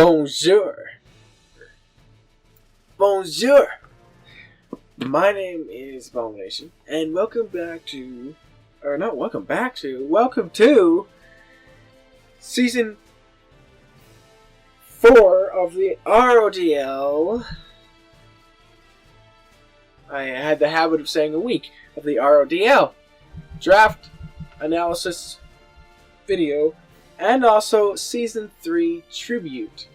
Bonjour. Bonjour. My name is Abomination, and welcome to Season 4 of the RoDL. I had the habit of saying a week of the RoDL draft analysis video, and also Season 3 tribute.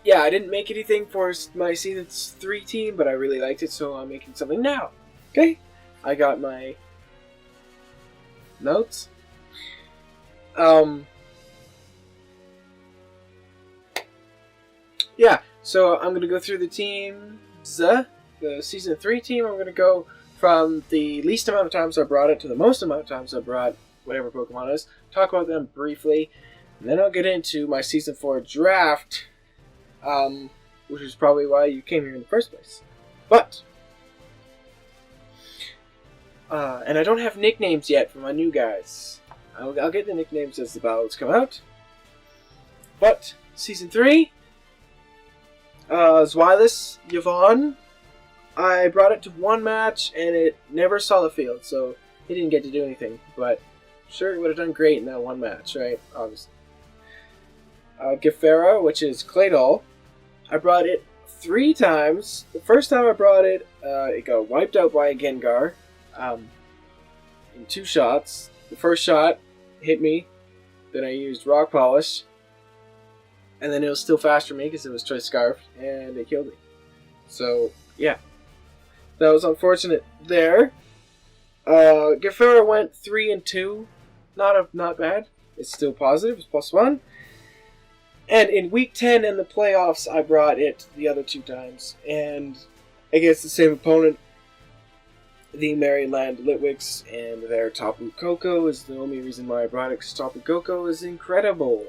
Yeah, I didn't make anything for my Season 3 team, but I really liked it, so I'm making something now. Okay? I got my notes. Yeah, so I'm going to go through the teams. The Season 3 team, I'm going to go from the least amount of times I brought it to the most amount of times I brought whatever Pokemon is. Talk about them briefly. And then I'll get into my Season 4 draft, which is probably why you came here in the first place. But, and I don't have nicknames yet for my new guys. I'll get the nicknames as the battles come out. But, Season 3, Zweilous, Yvonne, I brought it to one match and it never saw the field, so he didn't get to do anything. But, sure, it would have done great in that one match, right? Obviously. Gifera, which is Claydol, I brought it 3 times. The first time I brought it, it got wiped out by a Gengar in 2 shots. The first shot hit me, then I used Rock Polish, and then it was still faster than me because it was Choice Scarf, and it killed me. So, yeah. That was unfortunate there. Gifera went 3-2. Not bad. It's still positive. It's +1. And in Week 10 in the playoffs, I brought it the other 2 times. And against the same opponent, the Maryland Litwicks, and their Tapu Koko is the only reason why I brought it, because Tapu Koko is incredible.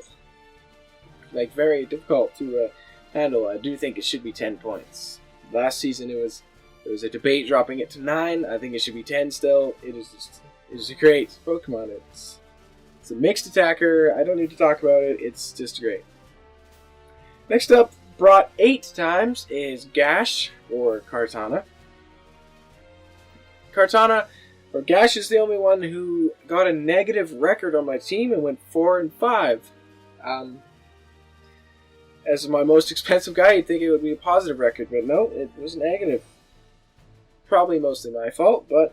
Like, very difficult to handle. I do think it should be 10 points. Last season there was a debate dropping it to 9. I think it should be 10 still. It is a great Pokemon. It's a mixed attacker. I don't need to talk about it. It's just great. Next up, brought 8 times, is Gash, or Kartana. Gash is the only one who got a negative record on my team and went 4-5. As my most expensive guy, you'd think it would be a positive record, but no, it was negative. Probably mostly my fault, but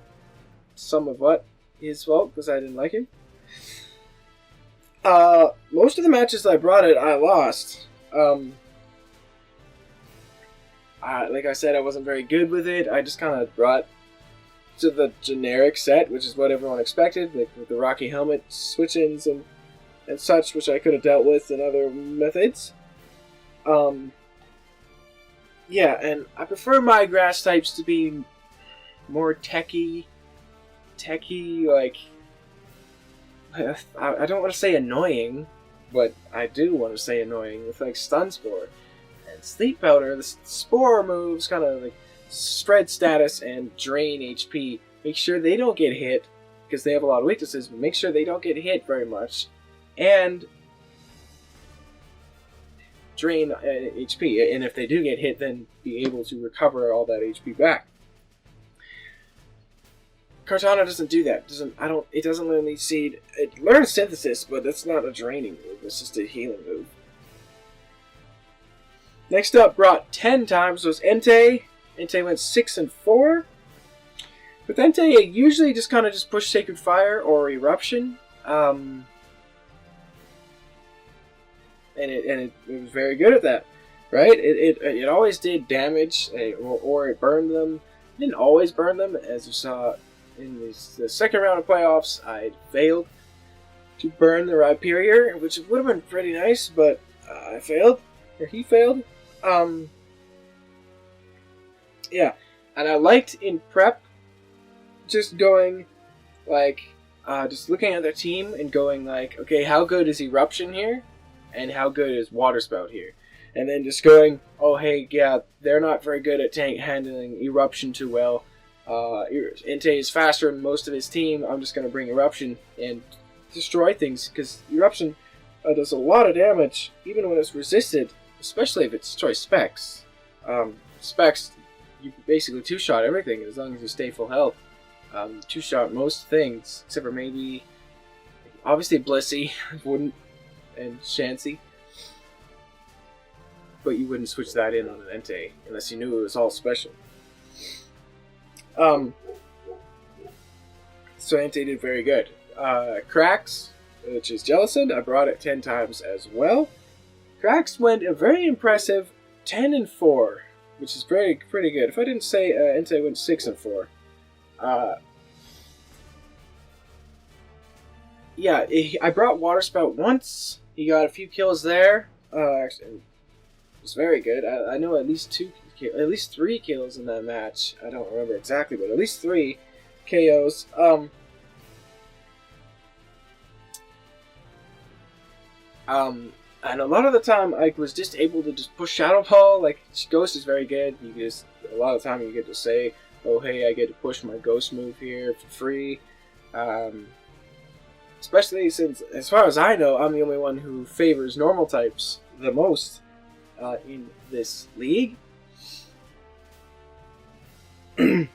some of what his fault, because I didn't like him. Most of the matches I brought it, I lost. Like I said, I wasn't very good with it. I just kind of brought to the generic set, which is what everyone expected, like with the Rocky Helmet switch-ins and such, which I could have dealt with in other methods. Yeah, and I prefer my grass types to be more techy, like, I don't want to say annoying, but I do want to say annoying, with like Stun Spore and Sleep Powder. The Spore moves kind of like spread status and drain HP. Make sure they don't get hit, because they have a lot of weaknesses, but make sure they don't get hit very much, and drain HP, and if they do get hit, then be able to recover all that HP back. Kartana doesn't do that. It doesn't learn Leech Seed. It learns Synthesis, but that's not a draining move. It's just a healing move. Next up, brought 10 times, was Entei. Entei went 6-4. With Entei, it usually just kind of push Sacred Fire or Eruption. And it was very good at that, right? It always did damage, or it burned them. It didn't always burn them, as you saw in the second round of playoffs. I failed to burn the Rhyperior, which would have been pretty nice, but I failed, or he failed. Yeah, and I liked in prep just going like just looking at their team and going like, okay, how good is Eruption here? And how good is Water Spout here? And then just going, oh hey, yeah, they're not very good at handling Eruption too well. Entei is faster than most of his team. I'm just going to bring Eruption and destroy things, because Eruption does a lot of damage, even when it's resisted, especially if it destroys Specs. Specs, you can basically two-shot everything as long as you stay full health. Two-shot most things, except for maybe, obviously Blissey wouldn't, and Chansey. But you wouldn't switch that in on an Entei unless you knew it was all special. So Entei did very good. Cracks, which is Jellicent, I brought it 10 times as well. Cracks went a very impressive 10 and 4, which is pretty good. If I didn't say Entei went 6 and 4. Yeah, I brought Water Spout once. He got a few kills there. Actually, it was very good. I know at least 3 kills in that match. I don't remember exactly, but at least 3 KOs. And a lot of the time, I was just able to just push Shadow Ball. Like, Ghost is very good. You just, a lot of the time you get to say, oh hey, I get to push my Ghost move here for free. Especially since, as far as I know, I'm the only one who favors normal types the most in this league. And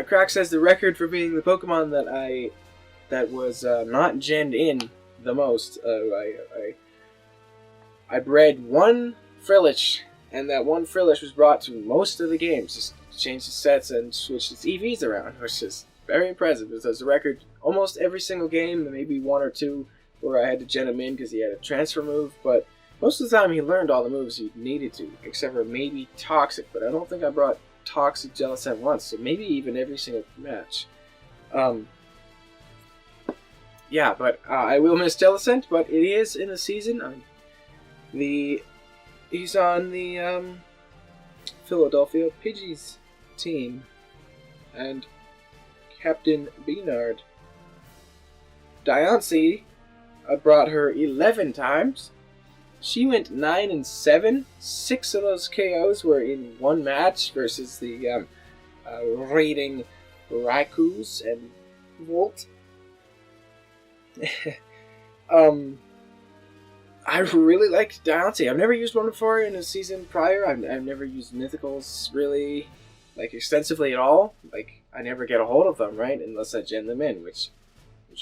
Cracks has the record for being the Pokemon that was not genned in the most. I bred one Frillish, and that one Frillish was brought to most of the games. Just changed its sets and switched its EVs around, which is very impressive. It has a record almost every single game, maybe 1 or 2 where I had to gen him in because he had a transfer move, but most of the time he learned all the moves he needed to, except for maybe Toxic, but I don't think I brought Toxic Jellicent once, so maybe even every single match. Yeah, but I will miss Jellicent, but it is in the season. He's on the Philadelphia Pidgeys team, and Captain Beanard. Diancie, I brought her 11 times. She went 9 and 7. 6 of those KOs were in one match versus the raiding Raikus and Volt. I really liked Diancie. I've never used one before in a season prior. I've never used Mythicals really, like, extensively at all. Like, I never get a hold of them, right? Unless I gen them in, which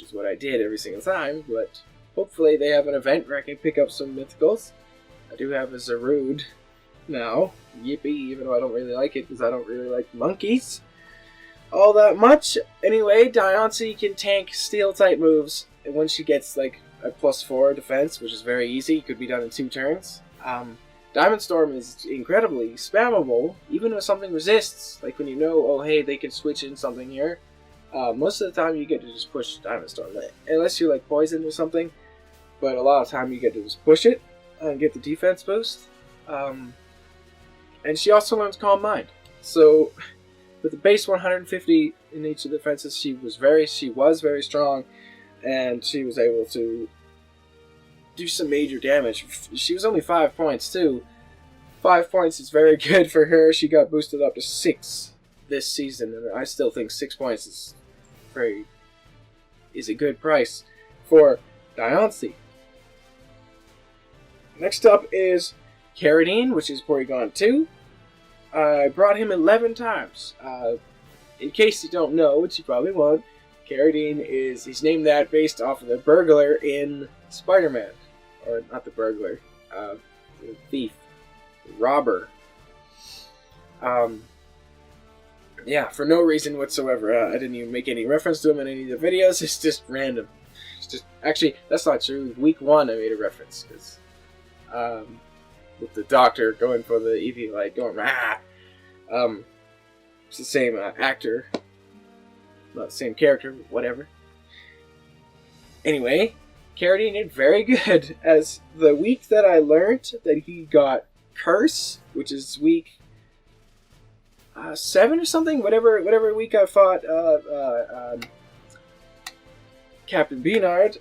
is what I did every single time. But hopefully they have an event where I can pick up some Mythicals. I do have a Zarude now. Yippee, even though I don't really like it because I don't really like monkeys all that much. Anyway, Diancie can tank Steel-type moves, and when she gets, like, a +4 defense, which is very easy, could be done in 2 turns. Diamond Storm is incredibly spammable, even if something resists. Like when you know, oh hey, they can switch in something here. Most of the time you get to just push Diamond Storm, unless you're like poisoned or something. But a lot of time you get to just push it and get the defense boost. And she also learns Calm Mind. So with the base 150 in each of the defenses, she was very strong. And she was able to do some major damage. She was only 5 points too. 5 points is very good for her. She got boosted up to 6 this season, and I still think 6 points is a good price for Diancie. Next up is Carradine, which is Porygon 2. I brought him 11 times. In case you don't know, which you probably won't, Carradine he's named that based off of the burglar in Spider-Man. Or not the burglar, the thief, the robber. Yeah, for no reason whatsoever. I didn't even make any reference to him in any of the videos. It's just random. Actually, that's not true. Week 1 I made a reference, because with the doctor going for the EV light, going rah. It's the same actor. Not the same character, whatever. Anyway, Carradine did very good. As the week that I learned that he got Curse, which is week 7 or something, whatever week I fought Captain Beanard.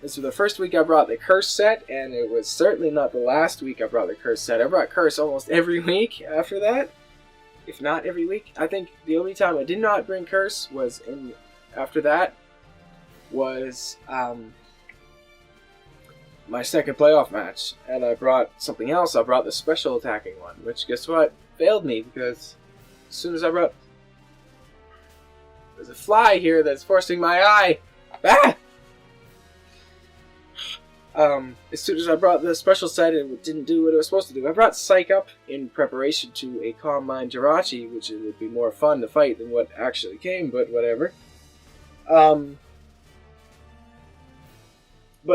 This was the first week I brought the Curse set, and it was certainly not the last week I brought the Curse set. I brought Curse almost every week after that. If not every week. I think the only time I did not bring Curse was after that. was my second playoff match, and I brought something else. I brought the special attacking one, which, guess what, failed me, because as soon as I brought... There's a fly here that's forcing my eye! Ah! As soon as I brought the special set, it didn't do what it was supposed to do. I brought Psych Up in preparation to a Calm Mind Jirachi, which it would be more fun to fight than what actually came, but whatever. But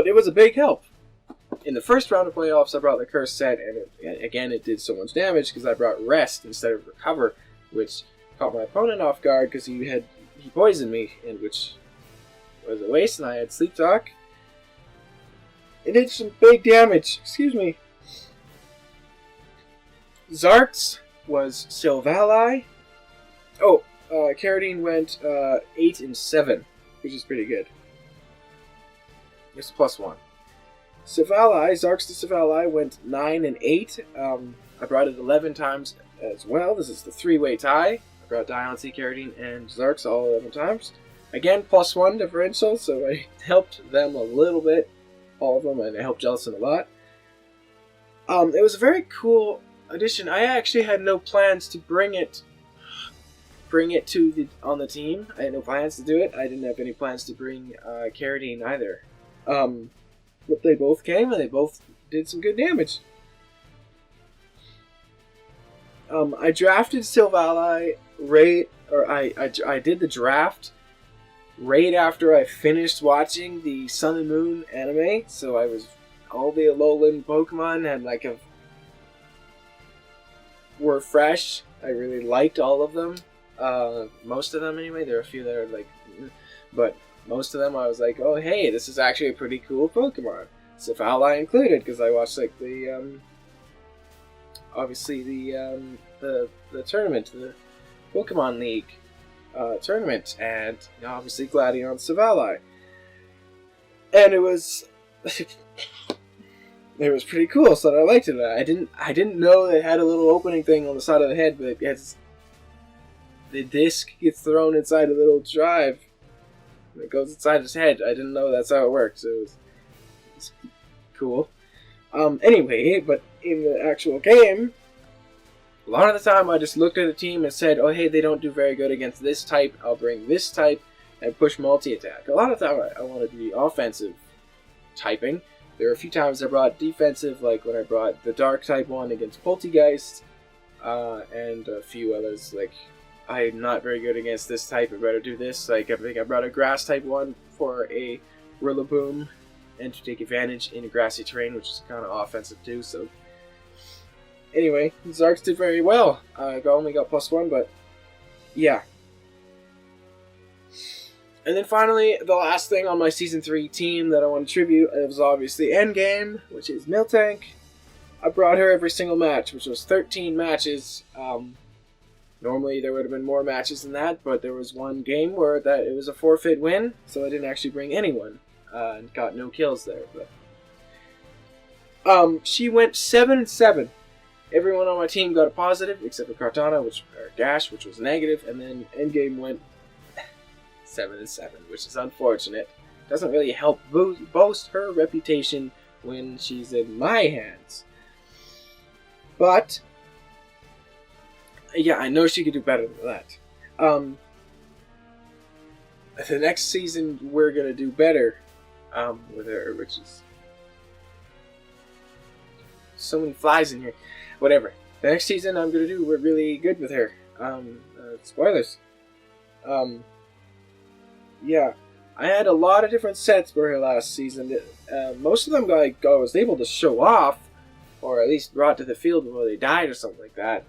it was a big help. In the first round of playoffs, I brought the Curse set, and it did so much damage because I brought Rest instead of Recover, which caught my opponent off guard because he poisoned me, and which was a waste, and I had Sleep Talk. It did some big damage. Excuse me. Zarks was Silvally. Oh, Carradine went 8 and 7, which is pretty good. It's +1. Zarks to Silvally went 9 and 8. I brought it 11 times as well. This is the 3-way tie. I brought Diancie, Carradine, and Zarks all 11 times. Again, +1 differential, so I helped them a little bit. All of them, and it helped Jellicent a lot. It was a very cool addition. I actually had no plans to bring it on the team. I had no plans to do it. I didn't have any plans to bring Carradine either. But they both came, and they both did some good damage. I drafted Silvally I did the draft right after I finished watching the Sun and Moon anime, so all the Alolan Pokemon were fresh. I really liked all of them. Most of them anyway. There are a few that are but most of them I was like, oh hey, this is actually a pretty cool Pokemon. Silvally included, because I watched the tournament, the Pokemon League tournament, and obviously Gladion Silvally, and it was pretty cool. So I liked it. I didn't know it had a little opening thing on the side of the head, but the disc gets thrown inside a little drive, and it goes inside his head. I didn't know that's how it worked, so it's cool. Anyway, but in the actual game, a lot of the time I just looked at a team and said, oh hey, they don't do very good against this type, I'll bring this type and push multi-attack. A lot of the time I wanted to be offensive typing. There were a few times I brought defensive, like when I brought the Dark type one against Poltegeist, and a few others, like I'm not very good against this type, I better do this. Like I think I brought a Grass type one for a Rillaboom, and to take advantage in a grassy terrain, which is kind of offensive too, so... Anyway, Zarks did very well. I only got +1, but yeah. And then finally, the last thing on my Season 3 team that I want to tribute, it was obviously Endgame, which is Miltank. I brought her every single match, which was 13 matches. Normally there would have been more matches than that, but there was one game where it was a forfeit win, so I didn't actually bring anyone, and got no kills there. But she went 7 and 7. Everyone on my team got a positive, except for Kartana, or Dash, which was negative, and then Endgame went 7 and 7, which is unfortunate. Doesn't really help boast her reputation when she's in my hands. But yeah, I know she could do better than that. The next season we're gonna do better with her, which is so many flies in here. Whatever. The next season we're really good with her. Spoilers. Yeah. I had a lot of different sets for her last season. Most of them I was able to show off, or at least brought to the field before they died or something like that.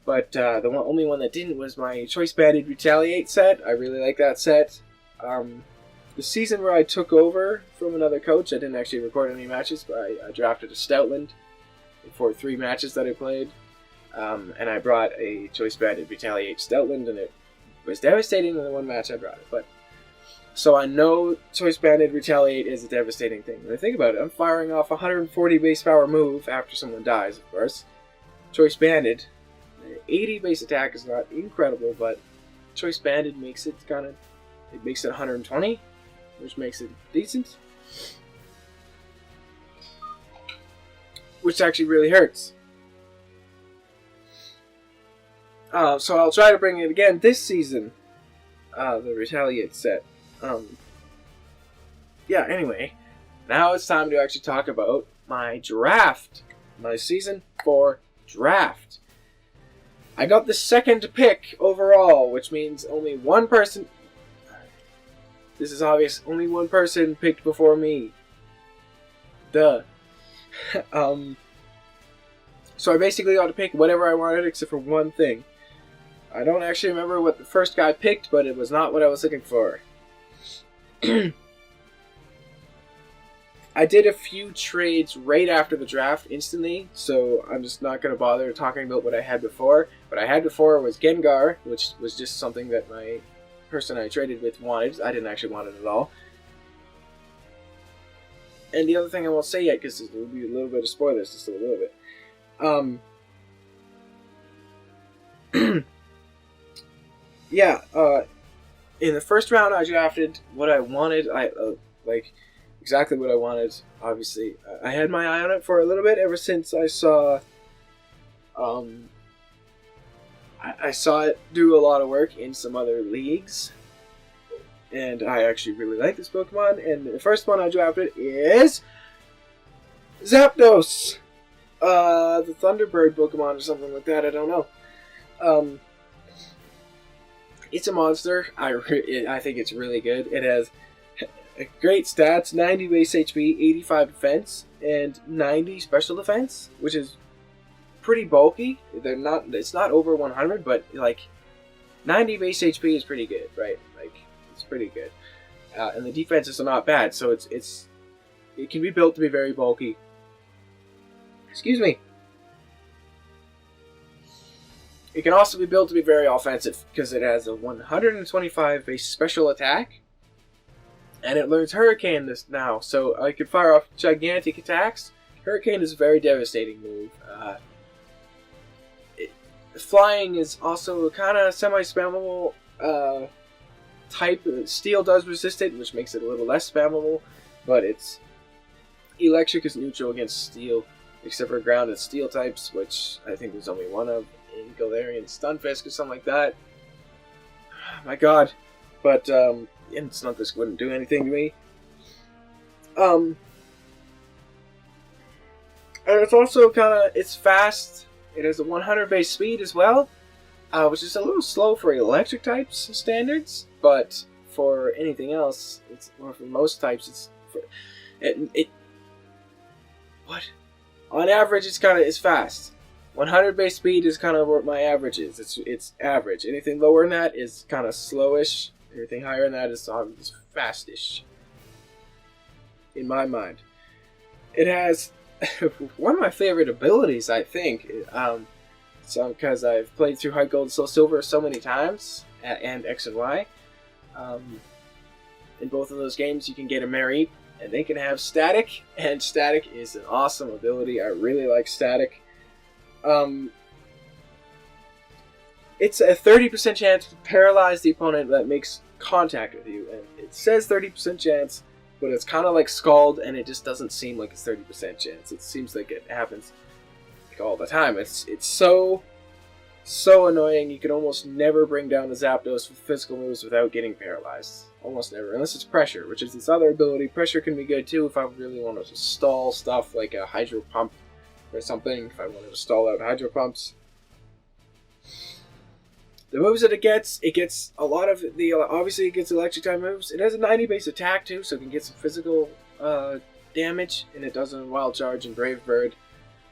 But the only one that didn't was my Choice Banded Retaliate set. I really like that set. The season where I took over from another coach, I didn't actually record any matches, but I drafted a Stoutland for 3 matches that I played. And I brought a Choice Banded Retaliate Stoutland, and it was devastating in the one match I brought it. But so I know Choice Banded Retaliate is a devastating thing. When I think about it, I'm firing off a 140 base power move after someone dies, of course. Choice Banded, 80 base attack is not incredible, but Choice Banded makes it makes it 120. which makes it decent. Which actually really hurts. So I'll try to bring it again this season. The Retaliate set. Yeah, anyway. Now it's time to actually talk about my draft. My Season 4 draft. I got the second pick overall, which means only one person... This is obvious. Only one person picked before me. Duh. So I basically got to pick whatever I wanted except for one thing. I don't actually remember what the first guy picked, but it was not what I was looking for. I did a few trades right after the draft instantly, so I'm just not going to bother talking about what I had before. What I had before was Gengar, which was just something that my person I traded with wanted. I didn't actually want it at all. And the other thing I won't say yet, because it will be a little bit of spoilers, just a little bit. Yeah, in the first round I drafted what I wanted, exactly what I wanted, obviously. I had my eye on it for a little bit ever since I saw, I saw it do a lot of work in some other leagues, and I actually really like this Pokemon, and the first one I drafted is Zapdos! The Thunderbird Pokemon or something like that, I don't know. It's a monster. I think it's really good. It has great stats, 90 base HP, 85 defense, and 90 special defense, which is pretty bulky. It's not over 100, but like 90 base HP is pretty good, right? Like it's pretty good. And the defenses are not bad, so it can be built to be very bulky. Excuse me. It can also be built to be very offensive because it has a 125 base special attack, and it learns Hurricane this now, so I can fire off gigantic attacks. Hurricane is a very devastating move. Flying is also a kind of semi-spammable type. Steel does resist it, which makes it a little less spammable, but it's electric is neutral against steel, except for ground and steel types, which I think there's only one of. Galarian Stunfisk or something like that. My god. But, Stunfisk wouldn't do anything to me. And it's also it's fast. It has a 100 base speed as well, which is a little slow for electric types standards, but for anything else, or for most types, what? On average, it's fast. 100 base speed is kind of what my average is. It's average. Anything lower than that is kind of slowish. Anything higher than that is fastish. In my mind, it has one of my favorite abilities. I think, because I've played through Heart Gold and Soul Silver so many times, and X and Y. In both of those games, you can get a Mareep, and they can have Static, and Static is an awesome ability. I really like Static. It's a 30% chance to paralyze the opponent that makes contact with you, and it says 30% chance, but it's kind of like Scald, and it just doesn't seem like it's 30% chance. It seems like it happens like all the time. It's so annoying. You can almost never bring down the Zapdos with physical moves without getting paralyzed. Almost never, unless it's Pressure, which is this other ability. Pressure can be good too if I really want to stall stuff like a Hydro Pump or something, if I wanted to stall out Hydro Pumps. The moves that it gets a lot of the, obviously it gets electric type moves. It has a 90 base attack too, so it can get some physical damage, and it does it in Wild Charge and Brave Bird,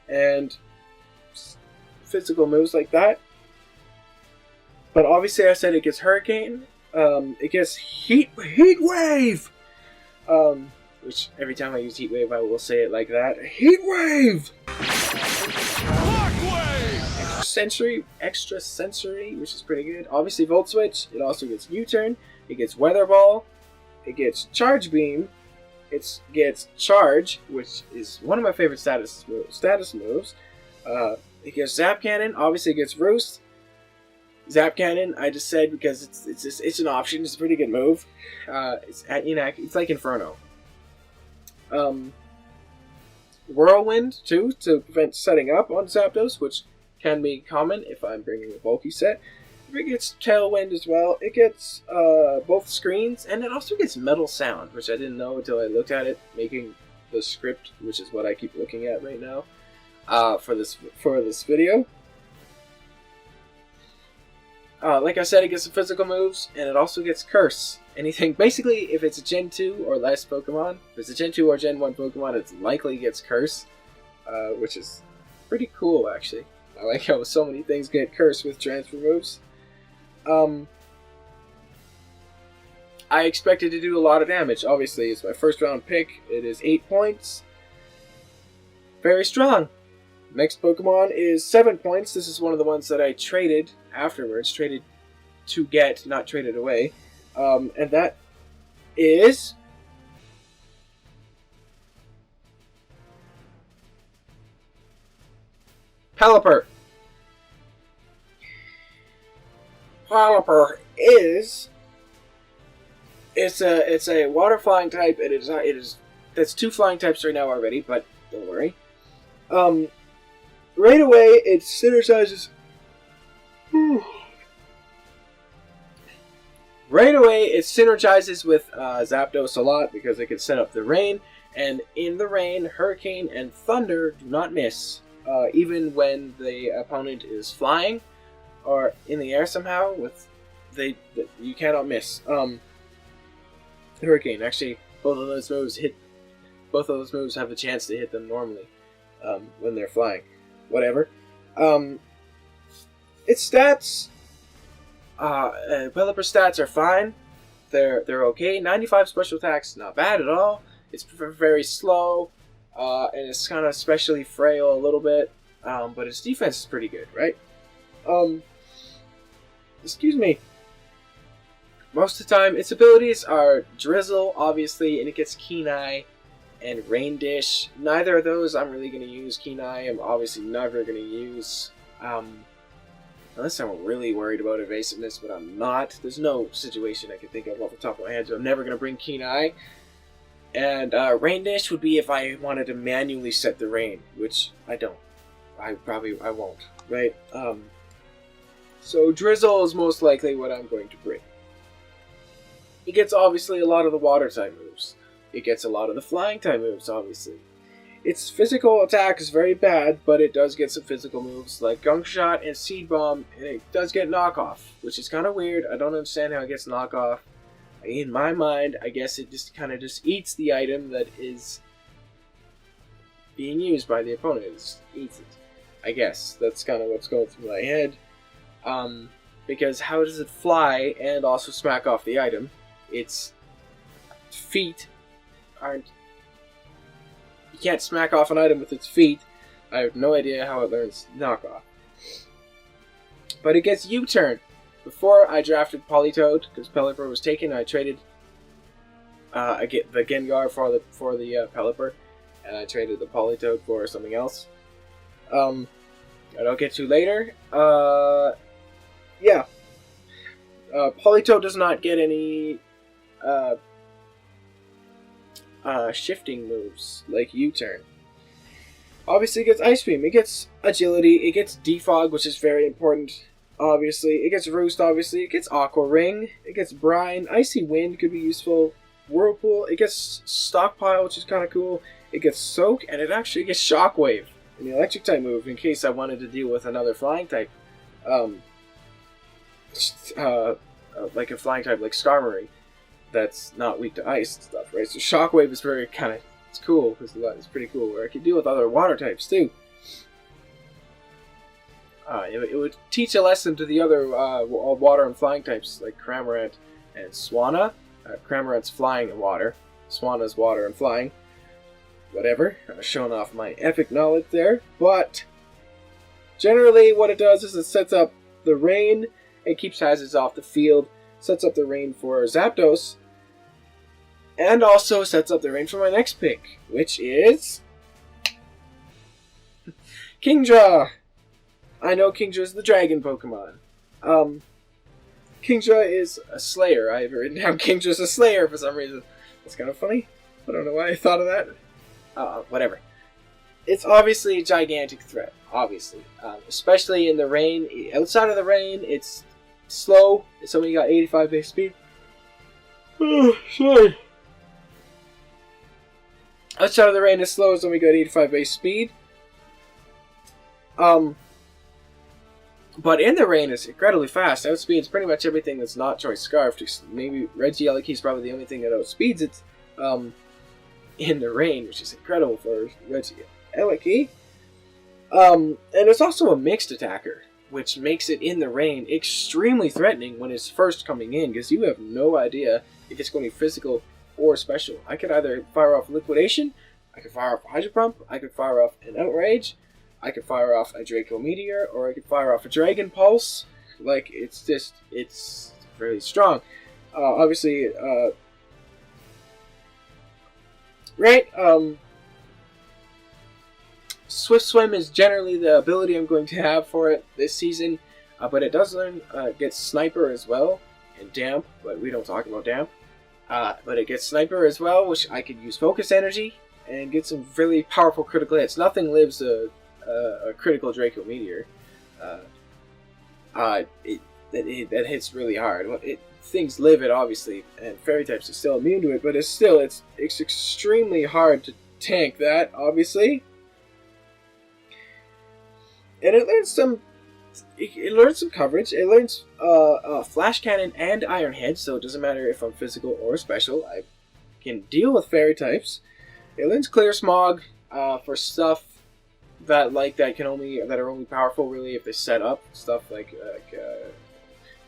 and physical moves like that. But obviously I said it gets Hurricane, it gets Heat Wave! Which every time I use Heat Wave I will say it like that. Heat Wave! Extra sensory, which is pretty good. Obviously Volt Switch. It also gets U-Turn. It gets Weather Ball. It gets Charge Beam. It gets Charge, which is one of my favorite status moves. It gets Zap Cannon. Obviously it gets Roost. Zap Cannon, I just said because it's an option. It's a pretty good move. It's like Inferno. Whirlwind too to prevent setting up on Zapdos, which can be common if I'm bringing a bulky set. It gets Tailwind as well. It gets both screens, and it also gets Metal Sound, which I didn't know until I looked at it, making the script, which is what I keep looking at right now for this video. Like I said, it gets some physical moves, and it also gets Curse. Anything, basically, if it's a Gen 2 or less Pokemon, if it's a Gen 2 or Gen 1 Pokemon, it likely gets Curse, which is pretty cool, actually. I like how so many things get Curse with transfer moves. I expected to do a lot of damage. Obviously, it's my first round pick. It is 8 points. Very strong. Next Pokemon is 7 points. This is one of the ones that I traded afterwards. Traded to get, not traded away. And that is... Pelipper. Pelipper is... It's a water flying type. It is that's 2 flying types right now already, but don't worry. Right away, it synergizes. Right away, it synergizes with Zapdos a lot because it can set up the rain, and in the rain, Hurricane and Thunder do not miss, even when the opponent is flying or in the air somehow. You cannot miss. Hurricane, actually, both of those moves have a chance to hit them normally when they're flying. Whatever. Its stats, Pelipper stats are fine. They're okay. 95 special attacks, not bad at all. It's very slow, and it's kind of especially frail a little bit. But its defense is pretty good, right? Excuse me. Most of the time, its abilities are Drizzle, obviously, and it gets Keen Eye and Rain Dish. Neither of those I'm really going to use. Keen Eye I'm obviously never going to use. Unless I'm really worried about evasiveness, but I'm not. There's no situation I can think of off the top of my head, so I'm never going to bring Keen Eye. And Rain Dish would be if I wanted to manually set the rain, which I don't. I won't, right? So Drizzle is most likely what I'm going to bring. It gets obviously a lot of the water type moves. It gets a lot of the flying type moves, obviously. Its physical attack is very bad, but it does get some physical moves like Gunk Shot and Seed Bomb, and it does get Knockoff, which is kind of weird. I don't understand how it gets Knockoff. In my mind, I guess it just kind of eats the item that is being used by the opponent. It just eats it. I guess that's kind of what's going through my head. Because how does it fly and also smack off the item? Its feet aren't... You can't smack off an item with its feet. I have no idea how it learns knockoff. But it gets U-turn. Before I drafted Politoed, because Pelipper was taken, I traded the Gengar for the Pelipper, and I traded the Politoed for something else. I'll get to later. Yeah. Politoed does not get any shifting moves like U-turn. Obviously it gets Ice Beam, it gets Agility, it gets Defog, which is very important, obviously. It gets Roost, obviously. It gets Aqua Ring, it gets Brine, Icy Wind could be useful, Whirlpool, it gets Stockpile, which is kind of cool. It gets Soak, and it actually gets Shockwave, an electric type move, in case I wanted to deal with another flying type. Like a flying type like Skarmory that's not weak to ice and stuff, right? So Shockwave is very it's cool, because it's pretty cool, where I can deal with other water types too. It would teach a lesson to the other water and flying types like Cramorant and Swanna. Cramorant's flying and water, Swanna's water and flying. Whatever, showing off my epic knowledge there. But generally what it does is it sets up the rain. It keeps hazards off the field, sets up the rain for Zapdos, and also sets up the rain for my next pick, which is Kingdra. I know Kingdra is the dragon Pokemon, Kingdra is a slayer. I have written down Kingdra's a slayer for some reason. That's kind of funny. I don't know why I thought of that. Whatever. It's obviously a gigantic threat, obviously. Especially in the rain. Outside of the rain, it's slow. It's only got 85 base speed. Oh, sorry. Outside of the rain, it's slow. It's only got 85 base speed. But in the rain, it's incredibly fast. Outspeeds pretty much everything that's not Choice Scarf. Maybe Regieleki is probably the only thing that outspeeds it in the rain, which is incredible for Regieleki. And it's also a mixed attacker, which makes it in the rain extremely threatening when it's first coming in, because you have no idea if it's going to be physical or special. I could either fire off Liquidation, I could fire off a Hydro Pump, I could fire off an Outrage, I could fire off a Draco Meteor, or I could fire off a Dragon Pulse. Like, it's really strong. Obviously, Swift Swim is generally the ability I'm going to have for it this season, but it does get Sniper as well, and Damp, but we don't talk about Damp. But it gets Sniper as well, which I could use Focus Energy, and get some really powerful critical hits. Nothing lives a critical Draco Meteor. That hits really hard. Things live it, obviously, and Fairy types are still immune to it, but it's extremely hard to tank that, obviously. And it learns some coverage. It learns Flash Cannon and Iron Head, so it doesn't matter if I'm physical or special. I can deal with Fairy types. It learns Clear Smog for stuff that are only powerful really if they set up. Stuff like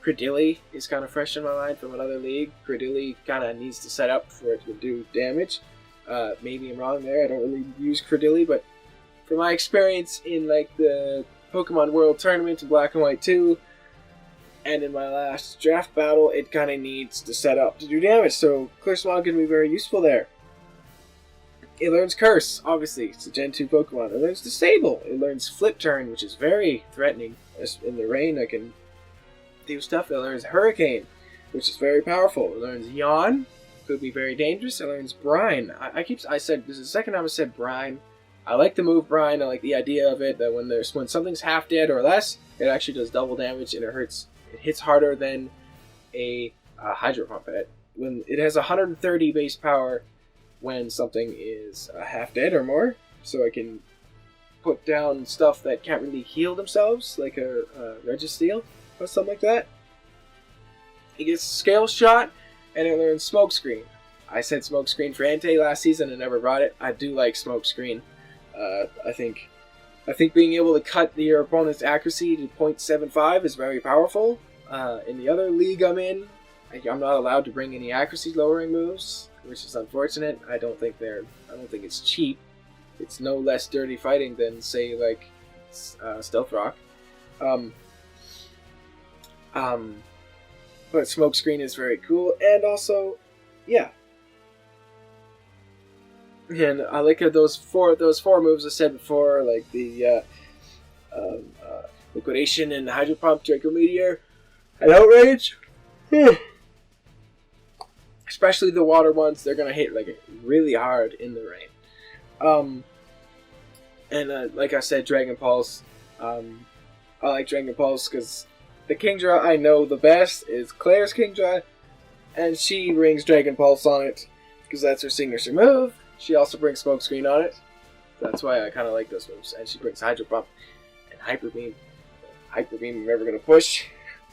Credilli is kind of fresh in my mind from another league. Credilli kind of needs to set up for it to do damage. Maybe I'm wrong there. I don't really use Credilli, but from my experience in like the Pokemon World Tournament in Black and White 2, and in my last draft battle, it kind of needs to set up to do damage. So Clear Smog can be very useful there. It learns Curse, obviously. It's a Gen 2 Pokemon. It learns Disable. It learns Flip Turn, which is very threatening. In the rain, I can do stuff. It learns Hurricane, which is very powerful. It learns Yawn, could be very dangerous. It learns Brine. I said this is the second time I said Brine. I like the move Brine. I like the idea of it that when something's half dead or less, it actually does double damage and it hits harder than a Hydro Pump. When it has 130 base power when something is half dead or more, so I can put down stuff that can't really heal themselves, like a Registeel or something like that. It gets Scale Shot, and it learns Smokescreen. I said Smokescreen for Entei last season and never brought it. I do like Smokescreen. I think being able to cut your opponent's accuracy to 0.75 is very powerful. In the other league I'm in, I'm not allowed to bring any accuracy lowering moves, which is unfortunate. I don't think it's cheap. It's no less dirty fighting than, say, like Stealth Rock. But Smokescreen is very cool, and also, yeah. And I like those four moves I said before, like the Liquidation and Hydro Pump, Draco Meteor, and Outrage. Especially the water ones, they're gonna hit like really hard in the rain. And like I said, Dragon Pulse. I like Dragon Pulse because the Kingdra I know the best is Claire's Kingdra, and she brings Dragon Pulse on it because that's her signature move. She also brings Smokescreen on it. That's why I kind of like those moves. And she brings Hydro Pump and Hyper Beam. Hyper Beam I'm never gonna push.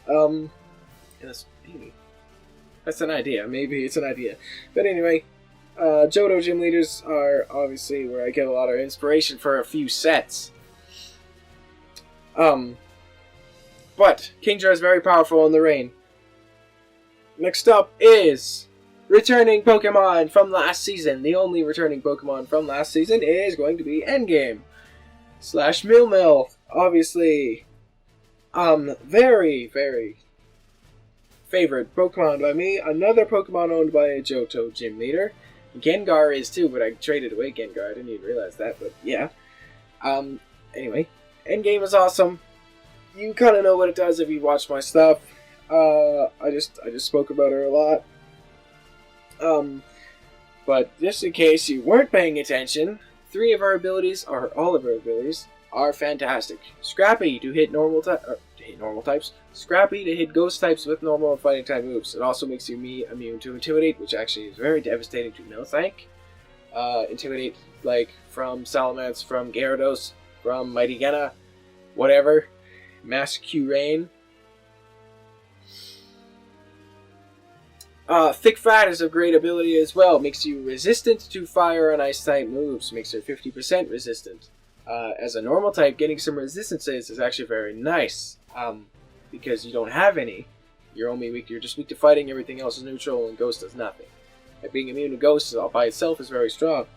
And that's an idea. Maybe it's an idea. But anyway, Johto Gym Leaders are obviously where I get a lot of inspiration for a few sets. But Kingdra is very powerful in the rain. Next up is returning Pokemon from last season. The only returning Pokemon from last season is going to be Endgame / Milmil. Obviously, very, very favorite Pokemon by me. Another Pokemon owned by a Johto Gym Leader. Gengar is too, but I traded away Gengar. I didn't even realize that, but yeah. Anyway, Endgame is awesome. you kind of know what it does if you watch my stuff. I just spoke about her a lot. But just in case you weren't paying attention, all of her abilities are fantastic. Scrappy to hit normal types. Scrappy to hit ghost types with normal and fighting type moves. It also makes you immune to Intimidate, which actually is very devastating to no thank. Intimidate, like from Salamence, from Gyarados, from Mighty Genna, whatever. Master Q Rain. Thick Fat is a great ability as well. Makes you resistant to fire and ice type moves. Makes her 50% resistant. As a normal type, getting some resistances is actually very nice. Because you don't have any. You're just weak to fighting, everything else is neutral, and Ghost does nothing. And being immune to Ghost by itself is very strong.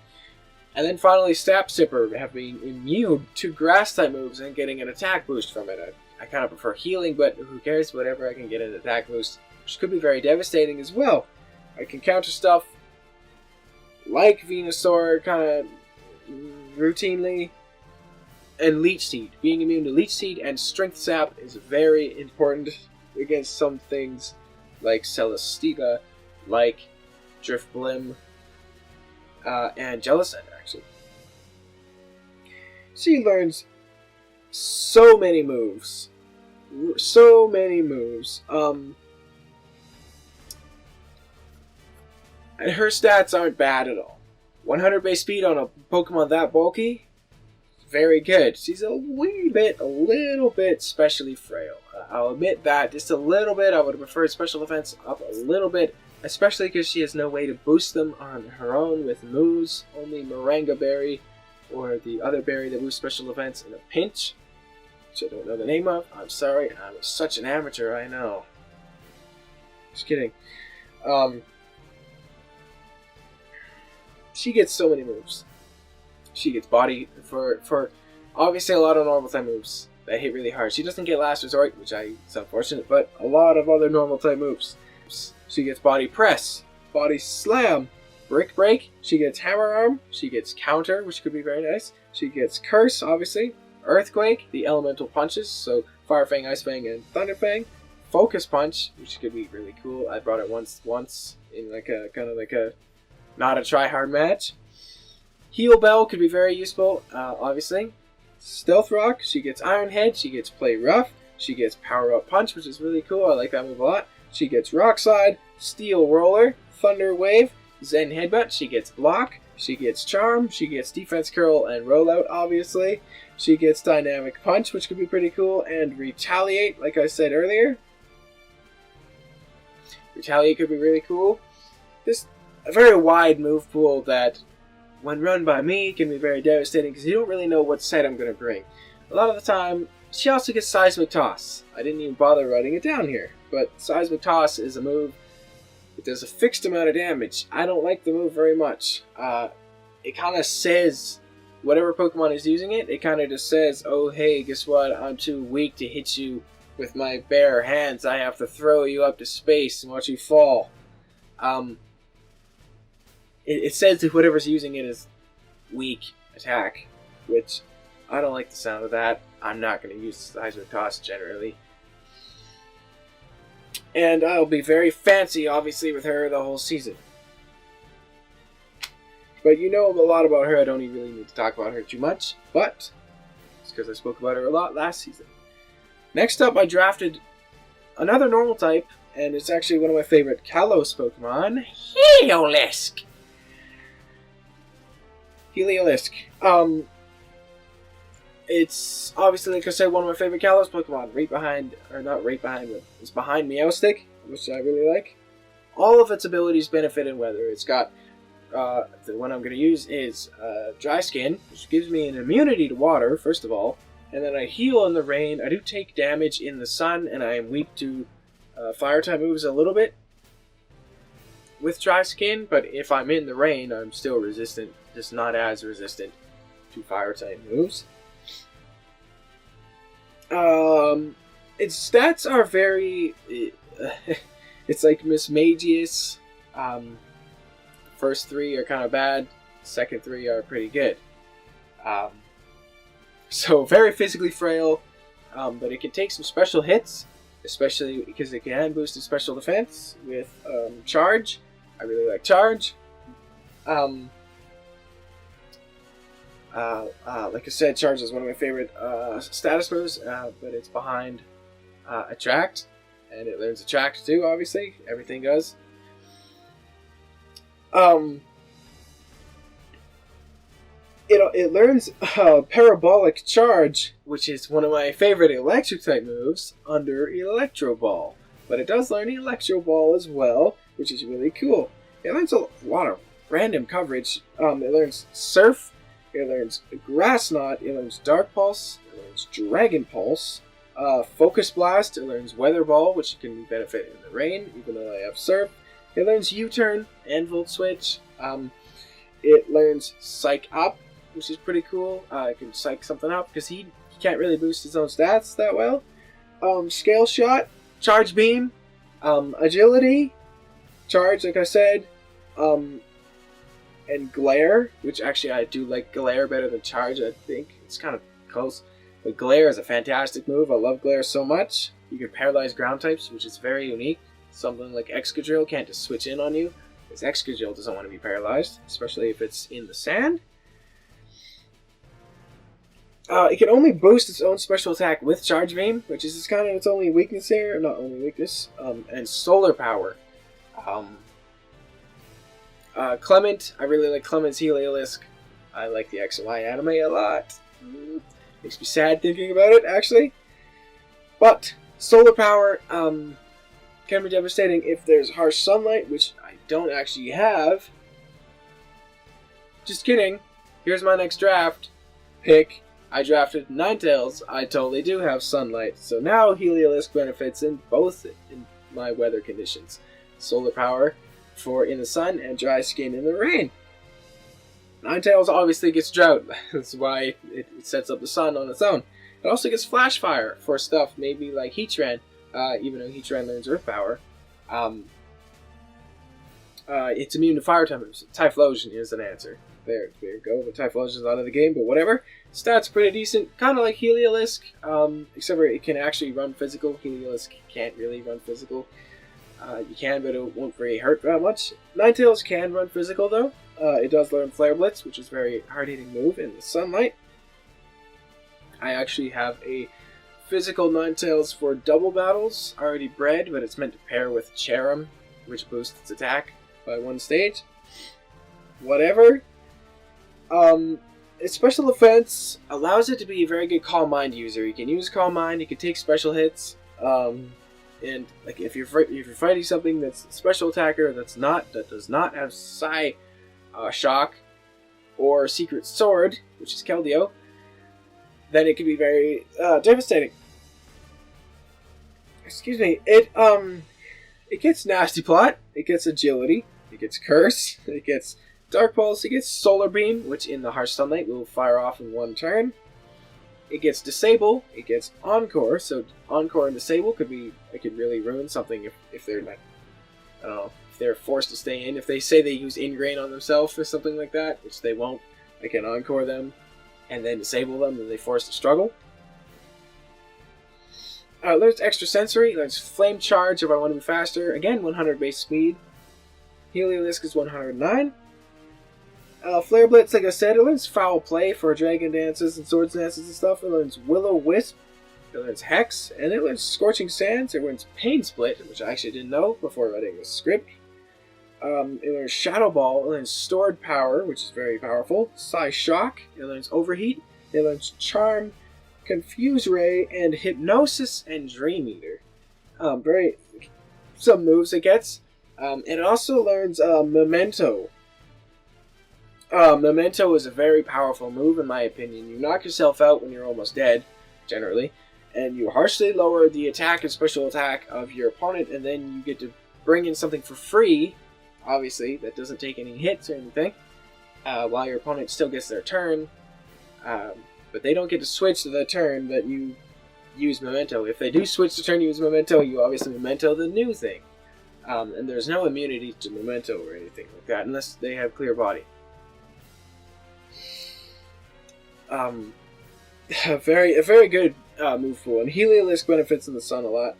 And then finally, Sap Sipper, having immune to grass type moves and getting an attack boost from it. I kind of prefer healing, but who cares? Whatever, I can get an attack boost, which could be very devastating as well. I can counter stuff like Venusaur kind of routinely, and Leech Seed. Being immune to Leech Seed and Strength Sap is very important against some things like Celestica, like Drifblim, and Jellicent, actually. She learns so many moves. And her stats aren't bad at all. 100 base speed on a Pokemon that bulky, very good. She's a little bit specially frail. I'll admit that, just a little bit. I would have preferred special defense up a little bit, especially because she has no way to boost them on her own with moves. Only Moranga Berry or the other berry that boosts special defense in a pinch, which I don't know the name of. I'm sorry, I'm such an amateur, I know. Just kidding. She gets so many moves. She gets body for obviously a lot of normal type moves that hit really hard. She doesn't get Last Resort, which is unfortunate, but a lot of other normal type moves. She gets Body Press, Body Slam, Brick Break. She gets Hammer Arm. She gets Counter, which could be very nice. She gets Curse, obviously. Earthquake, the elemental punches, so Fire Fang, Ice Fang, and Thunder Fang. Focus Punch, which could be really cool. I brought it once in like a kind of like a not a try-hard match. Heal Bell could be very useful, obviously. Stealth Rock, she gets Iron Head, she gets Play Rough, she gets Power Up Punch, which is really cool, I like that move a lot. She gets Rock Slide, Steel Roller, Thunder Wave, Zen Headbutt, she gets Block, she gets Charm, she gets Defense Curl and Rollout, obviously. She gets Dynamic Punch, which could be pretty cool, and Retaliate, like I said earlier. Retaliate could be really cool. Just a very wide move pool that, when run by me, can be very devastating because you don't really know what set I'm going to bring. A lot of the time, she also gets Seismic Toss. I didn't even bother writing it down here, but Seismic Toss is a move that does a fixed amount of damage. I don't like the move very much. It kind of says, whatever Pokemon is using it, it kind of just says, oh hey, guess what, I'm too weak to hit you with my bare hands. I have to throw you up to space and watch you fall. It says that whatever's using it is weak attack, which I don't like the sound of that. I'm not going to use Seismic Toss generally. And I'll be very fancy, obviously, with her the whole season. But you know a lot about her, I don't even really need to talk about her too much, but it's because I spoke about her a lot last season. Next up, I drafted another normal type, and it's actually one of my favorite Kalos Pokemon, Heliolisk. It's obviously, like I said, one of my favorite Kalos Pokemon. It's behind Meowstic, which I really like. All of its abilities benefit in weather. It's got, the one I'm going to use is Dry Skin, which gives me an immunity to water, first of all. And then I heal in the rain. I do take damage in the sun, and I am weak to fire type moves a little bit with Dry Skin, but if I'm in the rain, I'm still resistant, just not as resistant to fire type moves. Its stats are very, it's like Mismagius. First three are kind of bad, second three are pretty good. So very physically frail, but it can take some special hits, especially because it can boost its special defense with Charge. I really like Charge. Like I said, Charge is one of my favorite status moves, but it's behind Attract, and it learns Attract too, obviously. Everything does. It learns Parabolic Charge, which is one of my favorite electric type moves under Electro Ball. But it does learn Electro Ball as well, which is really cool. It learns a lot of random coverage. It learns Surf, it learns Grass Knot, it learns Dark Pulse, it learns Dragon Pulse, Focus Blast, it learns Weather Ball, which can benefit in the rain, even though I have Surf. It learns U-Turn and Volt Switch. It learns Psych Up, which is pretty cool. It can psych something up because he can't really boost his own stats that well. Scale Shot, Charge Beam, Agility, Charge, like I said, and Glare, which actually I do like Glare better than Charge. I think it's kind of close. But Glare is a fantastic move. I love Glare so much. You can paralyze ground types, which is very unique. Something like Excadrill can't just switch in on you, because Excadrill doesn't want to be paralyzed, especially if it's in the sand. It can only boost its own special attack with Charge Beam, which is kind of its only weakness here. Not only weakness, and Solar Power. Clement, I really like Clement's Heliolisk. I like the X and Y anime a lot. Makes me sad thinking about it, actually. But Solar Power can be devastating if there's harsh sunlight, which I don't actually have. Just kidding. Here's my next draft pick. I drafted Ninetales. I totally do have sunlight. So now Heliolisk benefits in both in my weather conditions. Solar Power for in the sun and dry skin in the rain. Ninetales obviously gets drought. That's why it sets up the sun on its own. It also gets Flash Fire for stuff maybe like Heatran, even though Heatran learns Earth Power. It's immune to fire types. Typhlosion is an answer. There you go. The Typhlosion's out of the game, but whatever. Stats pretty decent, kind of like Heliolisk, except for it can actually run physical. Heliolisk can't really run physical. You can, but it won't really hurt that much. Ninetales can run physical, though. It does learn Flare Blitz, which is a very hard-hitting move in the sunlight. I actually have a physical Ninetales for double battles already bred, but it's meant to pair with Cherim, which boosts its attack by one stage. Whatever. Its special defense allows it to be a very good Calm Mind user. You can use Calm Mind, you can take special hits, and like if you're fighting something that's a special attacker that does not have Psy Shock or Secret Sword, which is Keldeo, then it can be very devastating. Excuse me. It gets Nasty Plot, it gets Agility, it gets Curse, it gets Dark Pulse, it gets Solar Beam, which in the harsh sunlight will fire off in one turn. It gets Disable, it gets Encore, so Encore and Disable could really ruin something if they're like, I don't know, if they're forced to stay in. If they say they use Ingrain on themselves or something like that, which they won't, I can Encore them and then disable them and they force to struggle. It learns Extra Sensory, it learns Flame Charge if I want to be faster. Again, 100 base speed. Heliolisk is 109. Flare Blitz, like I said, it learns Foul Play for Dragon Dances and Swords Dances and stuff. It learns Will-O-Wisp, it learns Hex, and it learns Scorching Sands. It learns Pain Split, which I actually didn't know before writing the script. It learns Shadow Ball, it learns Stored Power, which is very powerful. Psy Shock, it learns Overheat, it learns Charm, Confuse Ray, and Hypnosis and Dream Eater. Some moves it gets. And it also learns Memento. Memento is a very powerful move in my opinion. You knock yourself out when you're almost dead, generally, and you harshly lower the attack and special attack of your opponent, and then you get to bring in something for free, obviously, that doesn't take any hits or anything, while your opponent still gets their turn, but they don't get to switch to the turn that you use Memento. If they do switch the turn you use Memento, you obviously Memento the new thing. And there's no immunity to Memento or anything like that, unless they have Clear Body. A very good move pool, and Heliolisk benefits in the sun a lot.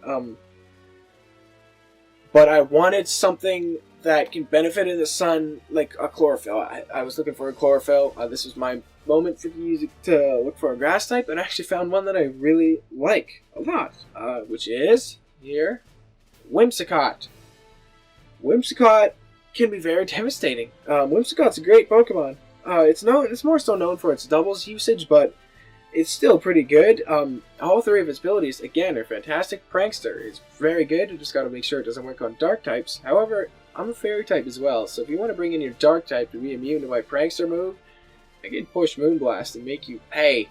But I wanted something that can benefit in the sun, like a chlorophyll. I was looking for a chlorophyll. This was my moment to look for a grass type, and I actually found one that I really like a lot, which is here, Whimsicott. Whimsicott can be very devastating. Whimsicott's a great Pokemon. It's more so known for its doubles usage, but it's still pretty good. All three of its abilities, again, are fantastic. Prankster is very good. You just got to make sure it doesn't work on dark types. However, I'm a fairy type as well, so if you want to bring in your dark type to be immune to my Prankster move, I can push Moonblast and make you pay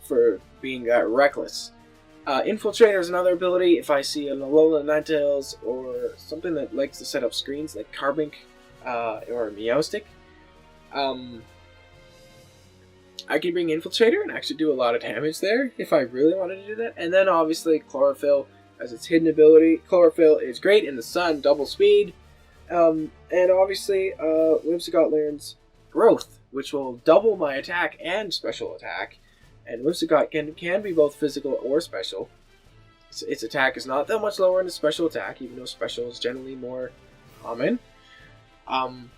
for being reckless. Infiltrator is another ability. If I see an Alola Ninetales or something that likes to set up screens like Carbink or Meowstic, I can bring Infiltrator and actually do a lot of damage there if I really wanted to do that. And then obviously Chlorophyll as its hidden ability. Chlorophyll is great in the sun, double speed. And obviously Whimsicott learns Growth, which will double my attack and special attack. And Whimsicott can be both physical or special. Its attack is not that much lower than its special attack, even though special is generally more common. And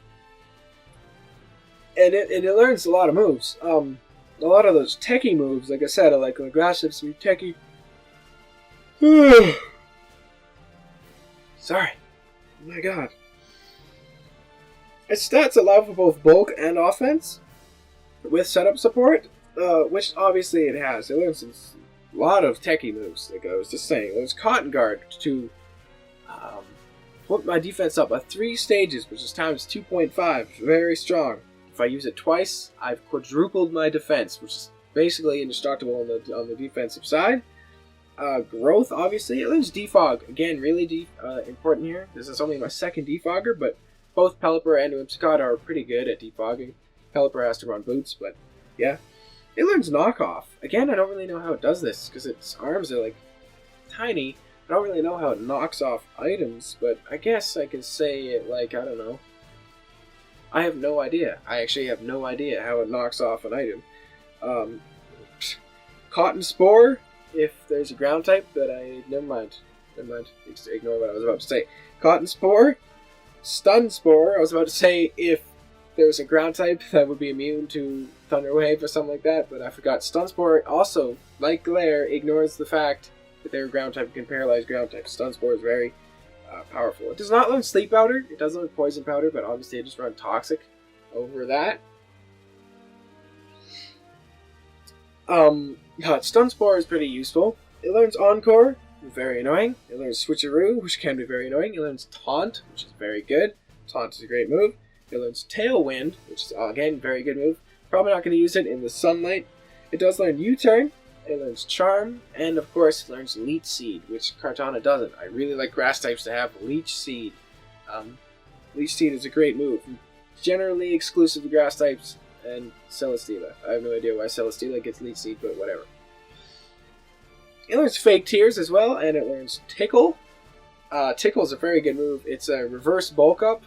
it learns a lot of moves. A lot of those techie moves, like I said, I like when grass types be techie. Sorry. Oh my god. Its stats allow for both bulk and offense, with setup support, which obviously it has. It learns a lot of techie moves, like I was just saying. There's Cotton Guard to put my defense up by 3 stages, which is times 2.5. Very strong. If I use it twice, I've quadrupled my defense, which is basically indestructible on the defensive side. Growth, obviously. It learns Defog. Again, really important here. This is only my second Defogger, but both Pelipper and Whimsicott are pretty good at defogging. Pelipper has to run boots, but yeah. It learns Knockoff. Again, I don't really know how it does this, because its arms are like tiny. I don't really know how it knocks off items, but I guess I can say it like, I don't know. I have no idea. I actually have no idea how it knocks off an item. Cotton Spore, if there's a ground type that I... Never mind. Ignore what I was about to say. Cotton Spore. Stun Spore. I was about to say if there was a ground type that would be immune to Thunder Wave or something like that, but I forgot. Stun Spore also, like Glare, ignores the fact that their ground type can paralyze ground types. Stun Spore is very powerful. It does not learn Sleep Powder. It does learn Poison Powder, but obviously it just runs Toxic over that. Stun Spore is pretty useful. It learns Encore, very annoying. It learns Switcheroo, which can be very annoying. It learns Taunt, which is very good. Taunt is a great move. It learns Tailwind, which is, again, very good move. Probably not going to use it in the sunlight. It does learn U-Turn. It learns Charm. And, of course, it learns Leech Seed, which Kartana doesn't. I really like grass types to have Leech Seed. Leech Seed is a great move. Generally exclusive to grass types and Celesteela. I have no idea why Celesteela gets Leech Seed, but whatever. It learns Fake Tears as well, and it learns Tickle. Tickle is a very good move. It's a reverse bulk up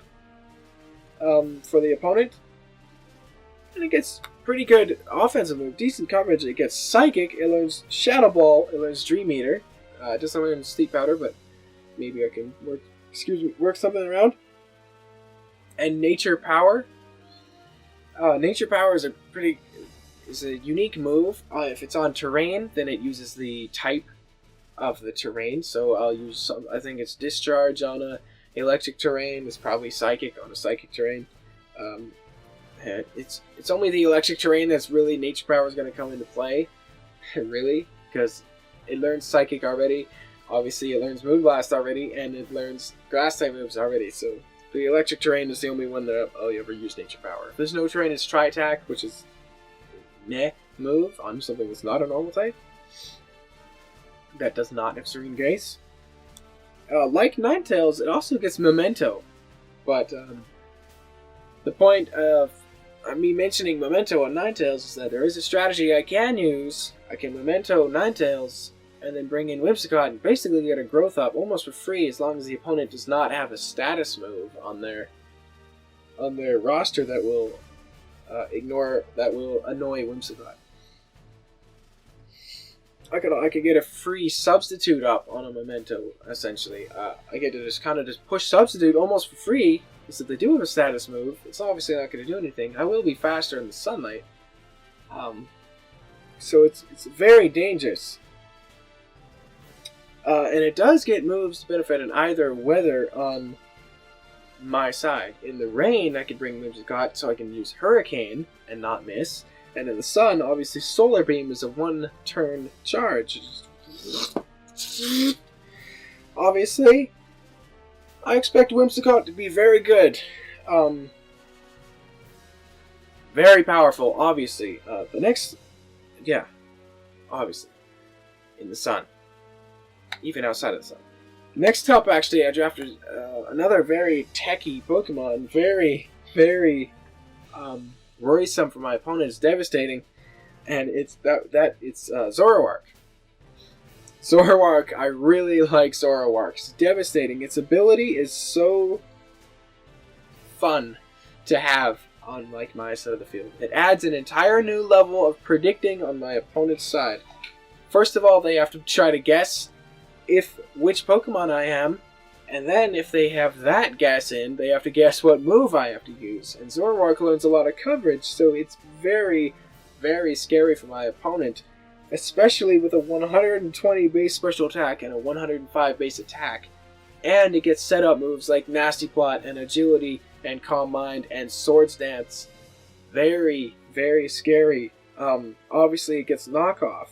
for the opponent. And it gets pretty good offensive move, decent coverage. It gets Psychic, it learns Shadow Ball, it learns Dream Eater. It doesn't learn Sleep Powder, but maybe I can work something around. And Nature Power. Nature Power is a unique move. If it's on terrain, then it uses the type of the terrain. So I'll use I think it's Discharge on a electric terrain. It's probably Psychic on a psychic terrain. It's only the electric terrain that's really Nature Power is going to come into play, really, because it learns Psychic already. Obviously, it learns Moonblast already, and it learns Grass type moves already. So the electric terrain is the only one that I'll ever use Nature Power. If there's no terrain, it's Tri-Attack, which is move on something that's not a normal type. That does not have Serene Grace. Like Ninetales, it also gets Memento, but the point of me mentioning Memento on Ninetales is that there is a strategy I can use. I can Memento Ninetales and then bring in Whimsicott and basically get a growth up almost for free as long as the opponent does not have a status move on their roster that will annoy Whimsicott. I could get a free substitute up on a Memento, essentially. I get to just push substitute almost for free, because if they do have a status move, it's obviously not going to do anything. I will be faster in the sunlight. So it's very dangerous. And it does get moves to benefit in either weather on my side. In the rain, I can bring moves to God, so I can use Hurricane and not miss. And in the sun, obviously, Solar Beam is a one-turn charge. Obviously, I expect Whimsicott to be very good. Very powerful, obviously. Obviously. In the sun. Even outside of the sun. Next up, actually, I drafted another very techy Pokemon. Very, very worrisome for my opponent. It's devastating. And it's Zoroark. Zoroark, I really like Zoroark. It's devastating. Its ability is so fun to have on my side of the field. It adds an entire new level of predicting on my opponent's side. First of all, they have to try to guess which Pokemon I am, and then if they have that guess in, they have to guess what move I have to use. And Zoroark learns a lot of coverage, so it's very, very scary for my opponent, especially with a 120 base special attack and a 105 base attack. And it gets set up moves like Nasty Plot and Agility and Calm Mind and Swords Dance. Very, very scary. Obviously it gets knockoff.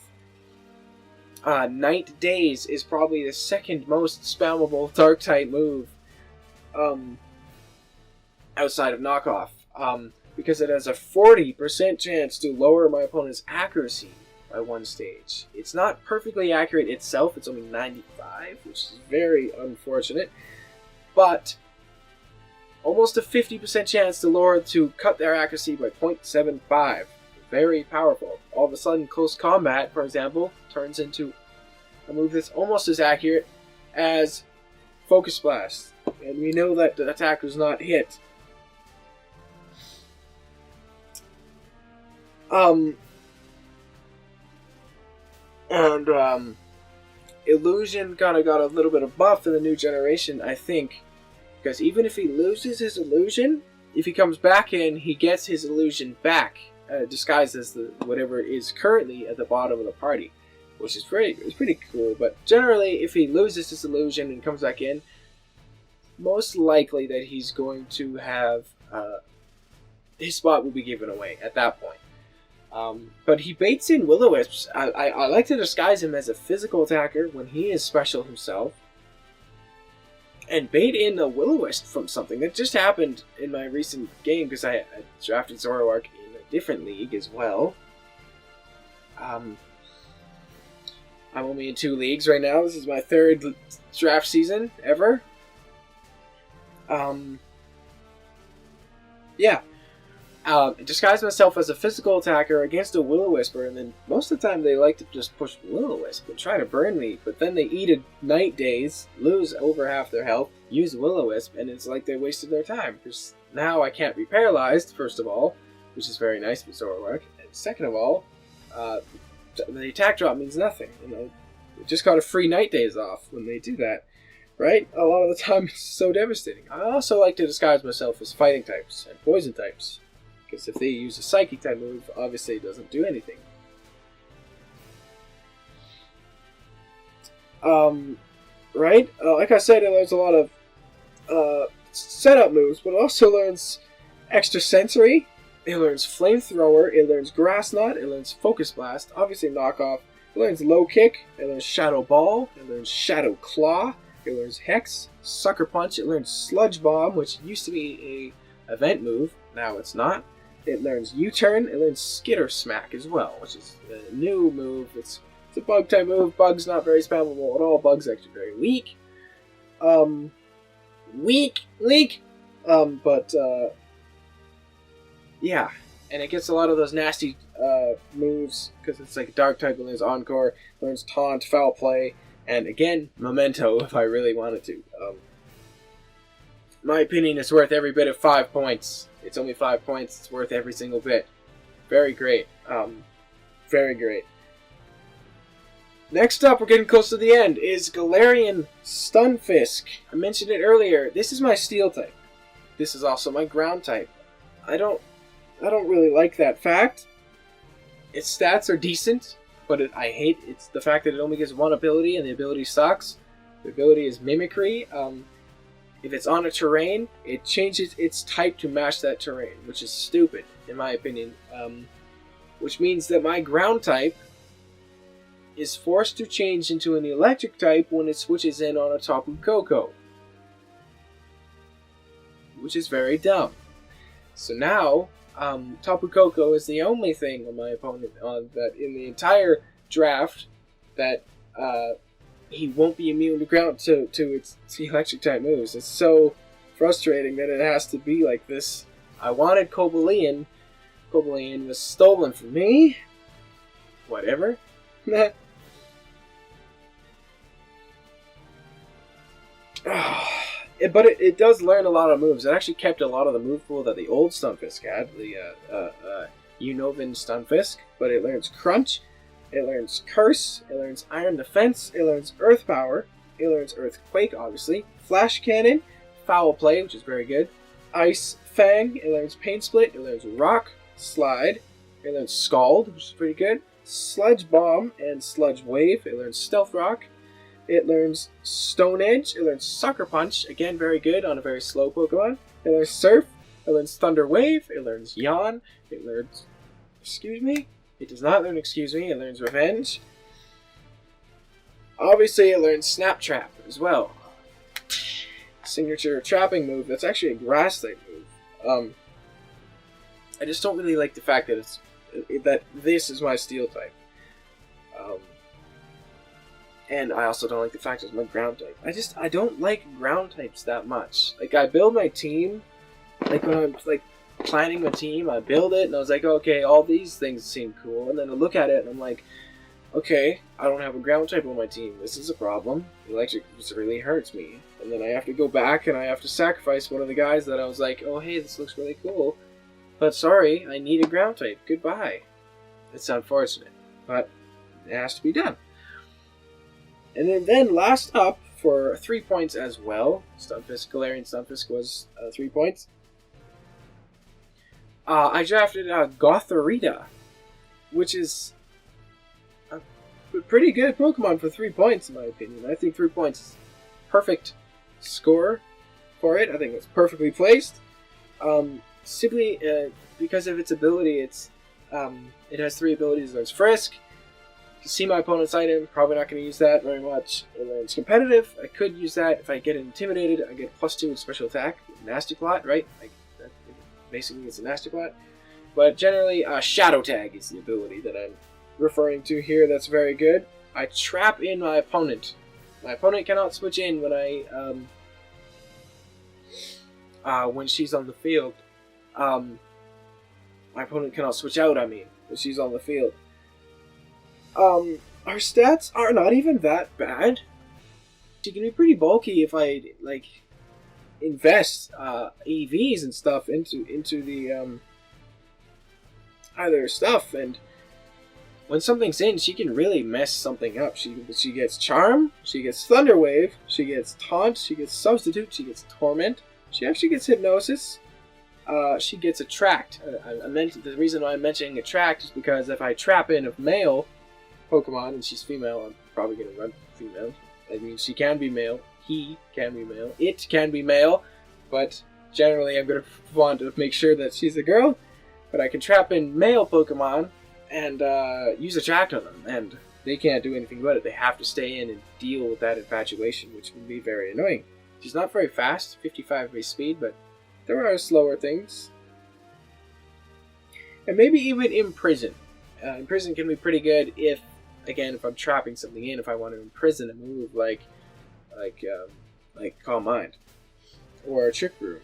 Night Daze is probably the second most spammable Dark-type move outside of knockoff, because it has a 40% chance to lower my opponent's accuracy by one stage. It's not perfectly accurate itself, it's only 95, which is very unfortunate, but almost a 50% chance to cut their accuracy by 0.75. Very powerful. All of a sudden, Close Combat, for example, turns into a move that's almost as accurate as Focus Blast. And we know that the attack was not hit. Illusion kind of got a little bit of buff in the new generation, I think. Because even if he loses his illusion, if he comes back in, he gets his illusion back. Disguised as whatever is currently at the bottom of the party, which is pretty cool. But generally, if he loses his illusion and comes back in, most likely that he's going to have his spot will be given away at that point. But he baits in Will-O-Wisps. I like to disguise him as a physical attacker when he is special himself, and bait in a Will-O-Wisp from something that just happened in my recent game, because I drafted Zoroark different league as well. I'm only in 2 leagues right now. This is my 3rd draft season ever. Disguise myself as a physical attacker against a Will-O-Wisper, and then most of the time they like to just push Will-O-Wisp and try to burn me, but then they eat a Night Daze, lose over half their health, use Will-O-Wisp, and it's like they wasted their time, because now I can't be paralyzed, first of all, which is very nice for Zoroark. And second of all, the attack drop means nothing. They just got a free Night Daze off when they do that, right? A lot of the time it's so devastating. I also like to disguise myself as fighting types and poison types, because if they use a psychic type move, obviously it doesn't do anything. Right? Like I said, it learns a lot of setup moves, but it also learns extra sensory. It learns Flamethrower, it learns Grass Knot, it learns Focus Blast, obviously knockoff. It learns Low Kick, it learns Shadow Ball, it learns Shadow Claw, it learns Hex, Sucker Punch, it learns Sludge Bomb, which used to be a event move, now it's not. It learns U-Turn, it learns Skitter Smack as well, which is a new move. It's a bug type move. Bug's not very spammable at all. Bug's actually very weak. Yeah, and it gets a lot of those nasty moves, because it's like Dark type. It learns Encore, learns Taunt, Foul Play, and again, Memento if I really wanted to. My opinion is worth every bit of 5 points. It's only 5 points, it's worth every single bit. Very great. Very great. Next up, we're getting close to the end, is Galarian Stunfisk. I mentioned it earlier. This is my Steel type. This is also my Ground type. I don't really like that fact. Its stats are decent, but I hate it's the fact that it only gets one ability, and the ability sucks. The ability is Mimicry. If it's on a terrain, it changes its type to match that terrain, which is stupid, in my opinion. Which means that my Ground type is forced to change into an electric type when it switches in on a Tapu Koko, which is very dumb. So now, Tapu Koko is the only thing on my opponent that in the entire draft that he won't be immune to ground to its electric type moves. It's so frustrating that it has to be like this. I wanted Cobalion. Cobalion was stolen from me. Whatever. But it does learn a lot of moves. It actually kept a lot of the move pool that the old Stunfisk had, the Unova Stunfisk. But it learns Crunch, it learns Curse, it learns Iron Defense, it learns Earth Power, it learns Earthquake, obviously, Flash Cannon, Foul Play, which is very good, Ice Fang, it learns Pain Split, it learns Rock, Slide, it learns Scald, which is pretty good, Sludge Bomb and Sludge Wave, it learns Stealth Rock, it learns Stone Edge, it learns Sucker Punch, again very good on a very slow Pokemon, it learns Surf, it learns Thunder Wave, it learns Yawn, it learns... Excuse me? It does not learn Excuse Me, it learns Revenge. Obviously it learns Snap Trap as well. Signature trapping move, that's actually a Grass type move. I just don't really like the fact that that this is my Steel type. And I also don't like the fact it's my Ground type. I don't like Ground types that much. Like, I build my team, like when I'm like planning my team, I build it and I was like, okay, all these things seem cool, and then I look at it and I'm like, okay, I don't have a Ground type on my team. This is a problem. Electric just really hurts me. And then I have to go back and I have to sacrifice one of the guys that I was like, oh hey, this looks really cool, but sorry, I need a Ground type. Goodbye. It's unfortunate, but it has to be done. And then last up for 3 points as well. Stunfisk, Galarian Stunfisk was 3 points. I drafted Gothorita, which is a pretty good Pokemon for 3 points in my opinion. I think 3 points is perfect score for it. I think it's perfectly placed. Simply because of its ability, it has 3 abilities. There's Frisk. You can see my opponent's item, probably not going to use that very much. And then it's competitive. I could use that. If I get intimidated, I get +2 in special attack. Nasty Plot, right? Like, that, basically it's a Nasty Plot. But generally, Shadow Tag is the ability that I'm referring to here. That's very good. I trap in my opponent. My opponent cannot switch in when when she's on the field. My opponent cannot switch out, when she's on the field. Our stats are not even that bad. She can be pretty bulky if I, like, invest, EVs and stuff into the, either stuff, and when something's in, she can really mess something up. She gets Charm, she gets Thunder Wave, she gets Taunt, she gets Substitute, she gets Torment, she actually gets Hypnosis, she gets Attract. The reason why I'm mentioning Attract is because if I trap in a male Pokemon and she's female, I'm probably going to run female. I mean, she can be male, he can be male, it can be male, but generally I'm going to want to make sure that she's a girl. But I can trap in male Pokemon and use Attract on them, and they can't do anything about it. They have to stay in and deal with that infatuation, which can be very annoying. She's not very fast, 55 base speed, but there are slower things. And maybe even Imprison. Imprison can be pretty good if, again, if I'm trapping something in, if I want to imprison a move like Calm Mind or Trick Room.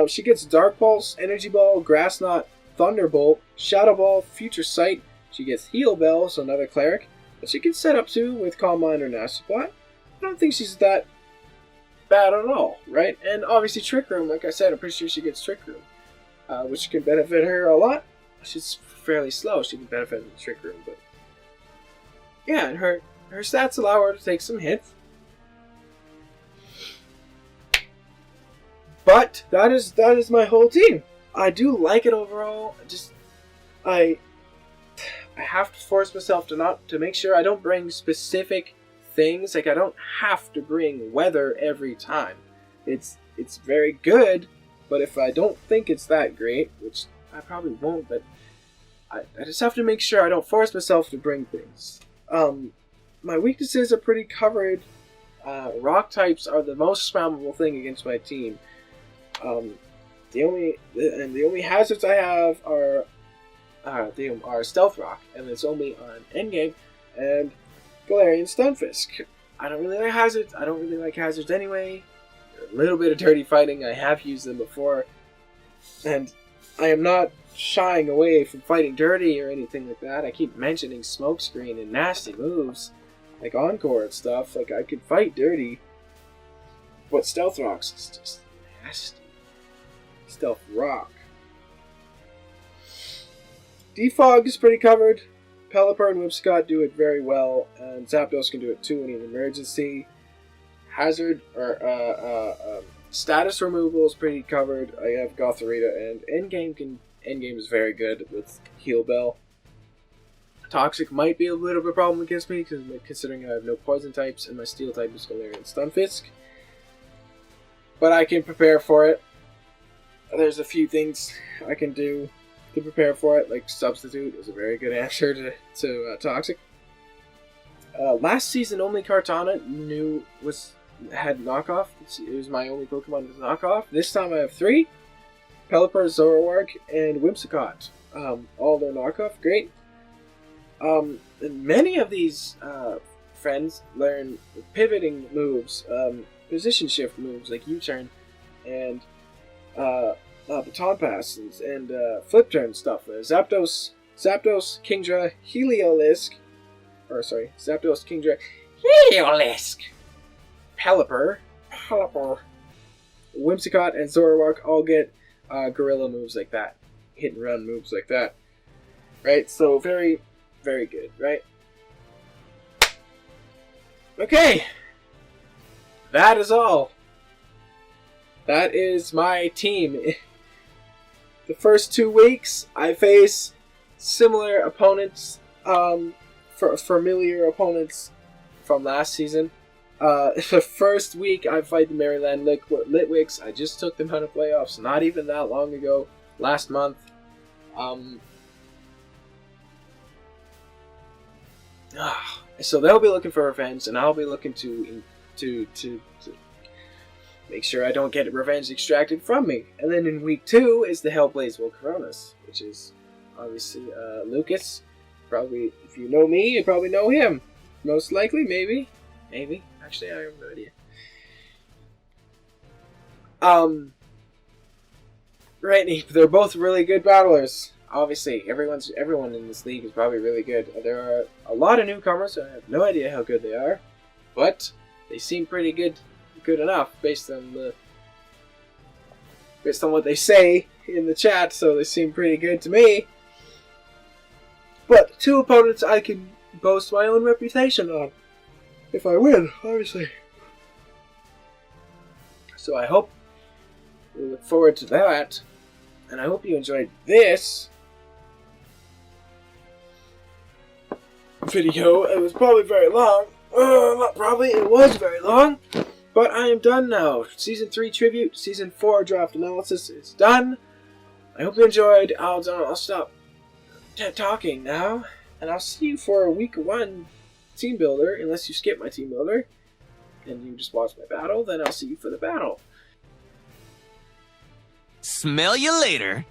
She gets Dark Pulse, Energy Ball, Grass Knot, Thunderbolt, Shadow Ball, Future Sight. She gets Heal Bell, so another Cleric, that she can set up to with Calm Mind or Nasty Plot. I don't think she's that bad at all, right? And obviously Trick Room, like I said, I'm pretty sure she gets Trick Room, which can benefit her a lot. She's fairly slow. She can benefit from Trick Room, but Yeah, and her stats allow her to take some hits. But that is my whole team. I do like it overall. I have to force myself to make sure I don't bring specific things. Like, I don't have to bring weather every time. It's very good, but if I don't think it's that great, which I probably won't, but I just have to make sure I don't force myself to bring things. My weaknesses are pretty covered. Rock types are the most spammable thing against my team. The only hazards I have are Stealth Rock, and it's only on endgame, and Galarian Stunfisk. I don't really like hazards. I don't really like hazards anyway. A little bit of dirty fighting. I have used them before, and I am not shying away from fighting dirty or anything like that. I keep mentioning Smokescreen and nasty moves like Encore and stuff. Like, I could fight dirty, but Stealth Rocks is just nasty. Stealth Rock. Defog is pretty covered. Pelipper and Whimsicott do it very well, and Zapdos can do it too in an emergency. Hazard or status removal is pretty covered. I have Gothorita, and Endgame is very good with Heal Bell. Toxic might be a little bit of a problem against me, considering I have no poison types, and my steel type is Galarian Stunfisk. But I can prepare for it. There's a few things I can do to prepare for it, like Substitute is a very good answer to Toxic. Last season, only Kartana had knockoff. It was my only Pokemon with knockoff. This time I have 3. Pelipper, Zoroark, and Whimsicott. All their knockoff. Great. And many of these friends learn pivoting moves, position shift moves like U-turn, and baton pass and flip turn stuff. Zapdos, Kingdra, Heliolisk, Pelipper, Whimsicott, and Zoroark all get gorilla moves like that, hit and run moves like that. Right, so very, very good, right? Okay, that is all. That is my team. The first 2 weeks, I face similar opponents, familiar opponents from last season. The first week, I fight the Maryland Litwicks. I just took them out of playoffs not even that long ago, last month. So they'll be looking for revenge, and I'll be looking to make sure I don't get revenge extracted from me. And then in week 2 is the Hellblaze Volcaronis, which is obviously Lucas. Probably, if you know me, you probably know him. Most likely, maybe. Actually, I have no idea. Right, they're both really good battlers. Obviously, everyone in this league is probably really good. There are a lot of newcomers, so I have no idea how good they are, but they seem pretty good enough based on what they say in the chat. So they seem pretty good to me. But 2 opponents I can boast my own reputation on if I win, obviously. So I hope we look forward to that, and I hope you enjoyed this video. It was probably very long. Not probably, it was very long. But I am done now. Season 3 tribute, Season 4 draft analysis is done. I hope you enjoyed. I'll stop talking now, and I'll see you for week 1 team builder. Unless you skip my team builder and you just watch my battle, then I'll see you for the battle. Smell you later.